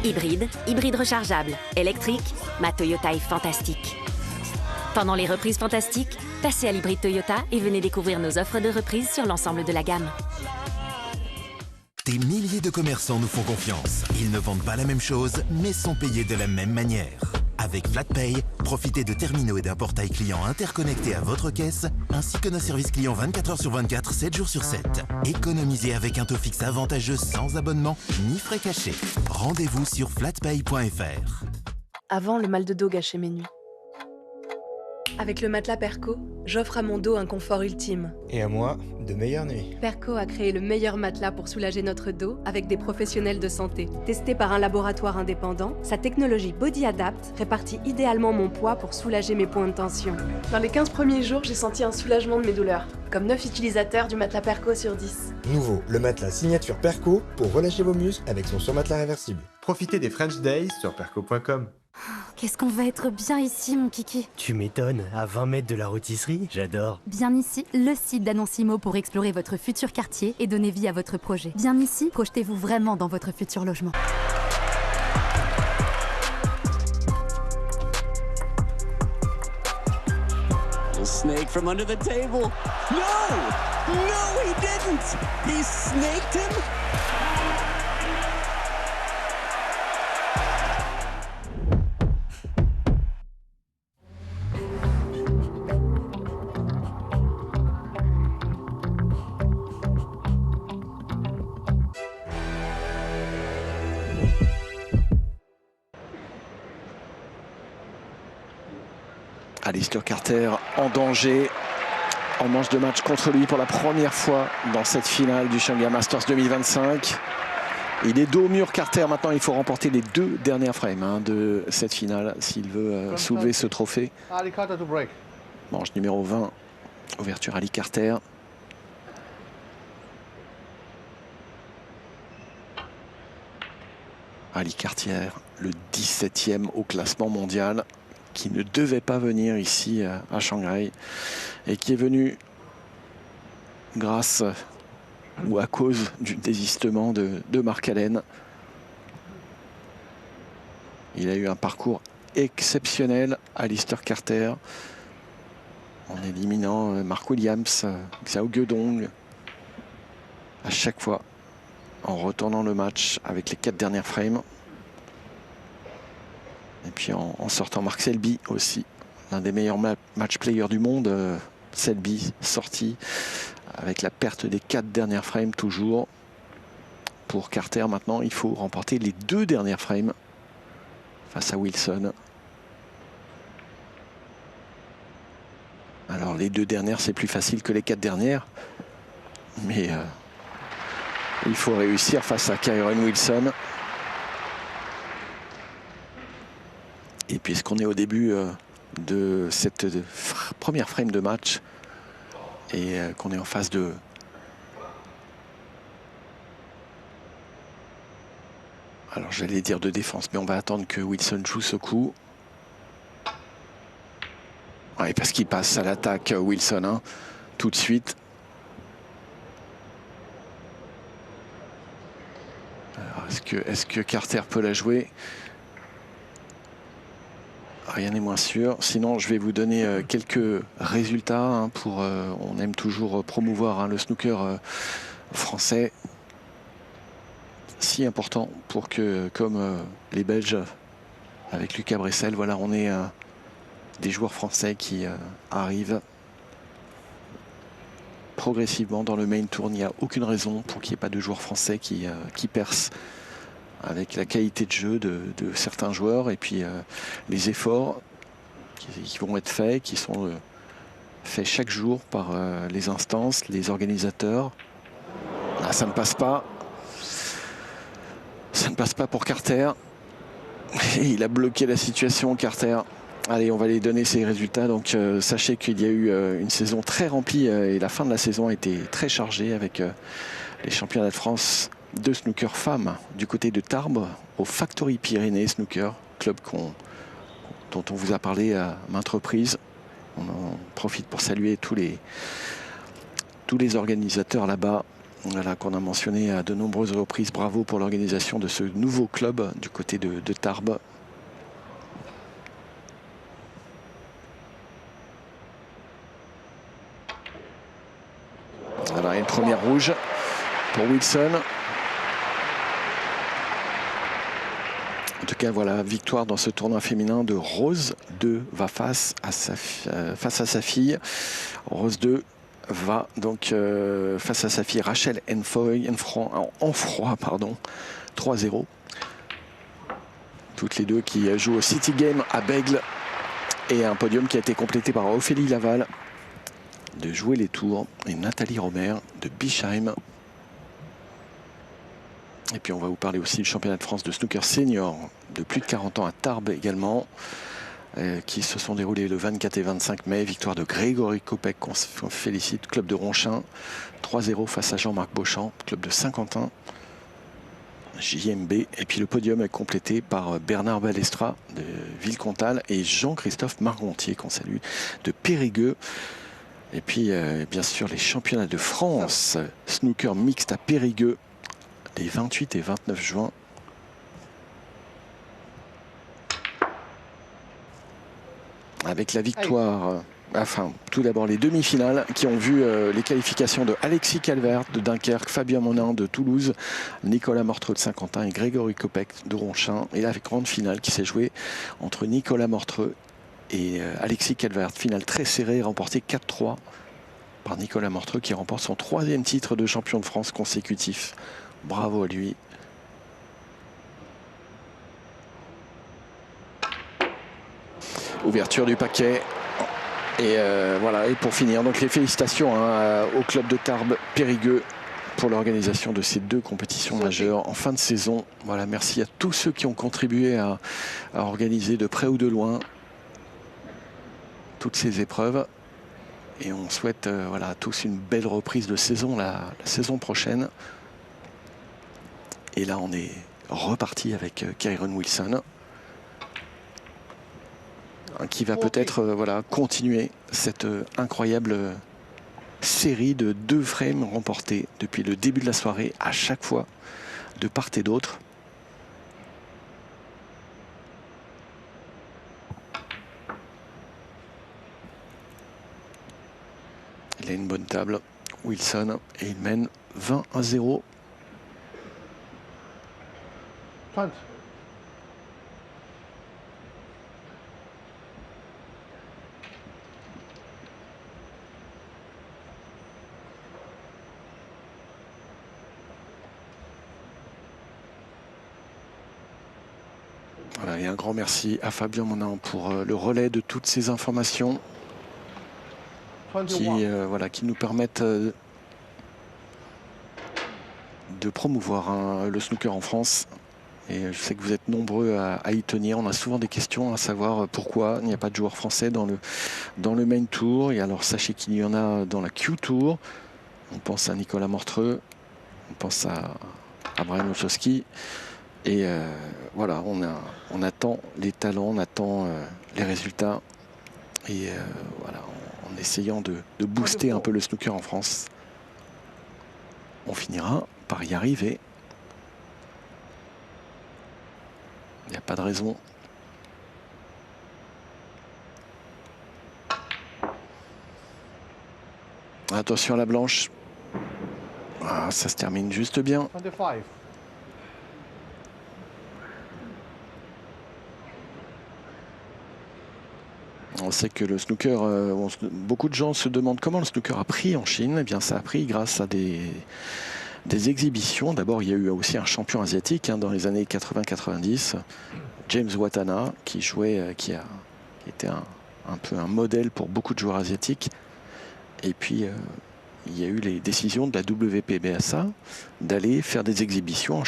Hybride, hybride rechargeable, électrique, ma Toyota est fantastique. Pendant les reprises fantastiques, passez à l'hybride Toyota et venez découvrir nos offres de reprise sur l'ensemble de la gamme. Des milliers de commerçants nous font confiance. Ils ne vendent pas la même chose, mais sont payés de la même manière. Avec FlatPay, profitez de terminaux et d'un portail client interconnecté à votre caisse, ainsi que nos services clients 24 heures sur 24, 7 jours sur 7. Économisez avec un taux fixe avantageux sans abonnement ni frais cachés. Rendez-vous sur flatpay.fr. Avant, le mal de dos gâchait mes nuits. Avec le matelas Perco, j'offre à mon dos un confort ultime. Et à moi, de meilleures nuits. Perco a créé le meilleur matelas pour soulager notre dos avec des professionnels de santé. Testé par un laboratoire indépendant, sa technologie Body Adapt répartit idéalement mon poids pour soulager mes points de tension. Dans les 15 premiers jours, j'ai senti un soulagement de mes douleurs, comme 9 utilisateurs du matelas Perco sur 10. Nouveau, le matelas signature Perco pour relâcher vos muscles avec son surmatelas réversible. Profitez des French Days sur perco.com. Qu'est-ce qu'on va être bien ici, mon kiki. Tu m'étonnes, à 20 mètres de la rôtisserie, j'adore. Bien ici, le site d'Annoncimo pour explorer votre futur quartier et donner vie à votre projet. Bien ici, projetez-vous vraiment dans votre futur logement. A snake from under the table. No! No, he didn't! He snaked him? Alistair Carter en danger, en manche de match contre lui pour la première fois dans cette finale du Shanghai Masters 2025. Il est dos au mur, Carter. Maintenant, il faut remporter les 2 dernières frames de cette finale s'il veut soulever ce trophée. Manche numéro 20, ouverture Ali Carter. Ali Carter, le 17e au classement mondial, qui ne devait pas venir ici à Shanghai et qui est venu grâce ou à cause du désistement de Mark Allen. Il a eu un parcours exceptionnel, Alistair Carter, en éliminant Mark Williams, Xiao Guodong, à chaque fois en retournant le match avec les 4 dernières frames. Et puis en sortant Mark Selby aussi, l'un des meilleurs match players du monde. Selby sorti avec la perte des 4 dernières frames toujours. Pour Carter maintenant, il faut remporter les 2 dernières frames face à Wilson. Alors les 2 dernières, c'est plus facile que les 4 dernières. Mais il faut réussir face à Kyron Wilson. Et puisqu'on est au début de cette première frame de match et qu'on est en phase de alors j'allais dire de défense, mais on va attendre que Wilson joue ce coup. Ouais, parce qu'il passe à l'attaque Wilson hein, tout de suite. Alors, est-ce que Carter peut la jouer? Rien n'est moins sûr. Sinon, je vais vous donner quelques résultats. Hein, on aime toujours promouvoir hein, le snooker français. Si important pour que, comme les Belges avec Lucas Bressel, voilà, on ait des joueurs français qui arrivent progressivement dans le main tour. Il n'y a aucune raison pour qu'il n'y ait pas de joueurs français qui percent, avec la qualité de jeu de certains joueurs et puis les efforts qui vont être faits, qui sont faits chaque jour par les instances, les organisateurs. Là, ça ne passe pas. Ça ne passe pas pour Carter. Et il a bloqué la situation, Carter. Allez, on va les donner ces résultats. Donc, sachez qu'il y a eu une saison très remplie et la fin de la saison a été très chargée avec les championnats de France de snooker femmes du côté de Tarbes au Factory Pyrénées Snooker, club dont on vous a parlé à maintes reprises. On en profite pour saluer tous les organisateurs là-bas voilà, qu'on a mentionné à de nombreuses reprises. Bravo pour l'organisation de ce nouveau club du côté de Tarbes. Alors, une première rouge pour Wilson. En tout cas, voilà, victoire dans ce tournoi féminin de Rose 2 va face à sa fille. Rose 2 va donc face à sa fille Rachel Enfroy, pardon, 3-0. Toutes les deux qui jouent au City Game à Bègle. Et un podium qui a été complété par Ophélie Laval de Jouer les Tours et Nathalie Romer de Bischheim. Et puis on va vous parler aussi du championnat de France de snooker senior de plus de 40 ans à Tarbes également, qui se sont déroulés le 24 et 25 mai. Victoire de Grégory Kopek, qu'on félicite, club de Ronchin, 3-0 face à Jean-Marc Beauchamp, club de Saint-Quentin, JMB. Et puis le podium est complété par Bernard Balestra de Villecontal et Jean-Christophe Margontier, qu'on salue, de Périgueux. Et puis bien sûr les championnats de France snooker mixte à Périgueux les 28 et 29 juin. Avec la victoire, enfin tout d'abord les demi-finales qui ont vu les qualifications de Alexis Calvert de Dunkerque, Fabien Monin de Toulouse, Nicolas Mortreux de Saint-Quentin et Grégory Kopek de Ronchin. Et la grande finale qui s'est jouée entre Nicolas Mortreux et Alexis Calvert. Finale très serrée, remportée 4-3 par Nicolas Mortreux qui remporte son 3e titre de champion de France consécutif. Bravo à lui. Ouverture du paquet. Et voilà, et pour finir, donc les félicitations au club de Tarbes Périgueux pour l'organisation de ces 2 compétitions majeures en fin de saison. Voilà, merci à tous ceux qui ont contribué à organiser de près ou de loin toutes ces épreuves. Et on souhaite voilà, à tous une belle reprise de saison la saison prochaine. Et là, on est reparti avec Kyron Wilson, qui va peut-être voilà, continuer cette incroyable série de 2 frames remportés depuis le début de la soirée, à chaque fois, de part et d'autre. Il a une bonne table, Wilson, et il mène 20-0. Voilà, et un grand merci à Fabien Monin pour le relais de toutes ces informations qui nous permettent de promouvoir le snooker en France. Et je sais que vous êtes nombreux à y tenir. On a souvent des questions à savoir pourquoi il n'y a pas de joueurs français dans le Main Tour. Et alors sachez qu'il y en a dans la Q Tour. On pense à Nicolas Mortreux, on pense à Brian Olszewski. Et voilà, on attend les talents, on attend les résultats. Et voilà, en essayant de booster un peu le snooker en France, on finira par y arriver. Il n'y a pas de raison. Attention à la blanche. Ah, ça se termine juste bien. On sait que le snooker, beaucoup de gens se demandent comment le snooker a pris en Chine. Eh bien, ça a pris grâce à des exhibitions. D'abord, il y a eu aussi un champion asiatique dans les années 80-90, James Watana, qui était un peu un modèle pour beaucoup de joueurs asiatiques. Et puis, il y a eu les décisions de la WPBSA d'aller faire des exhibitions en Chine.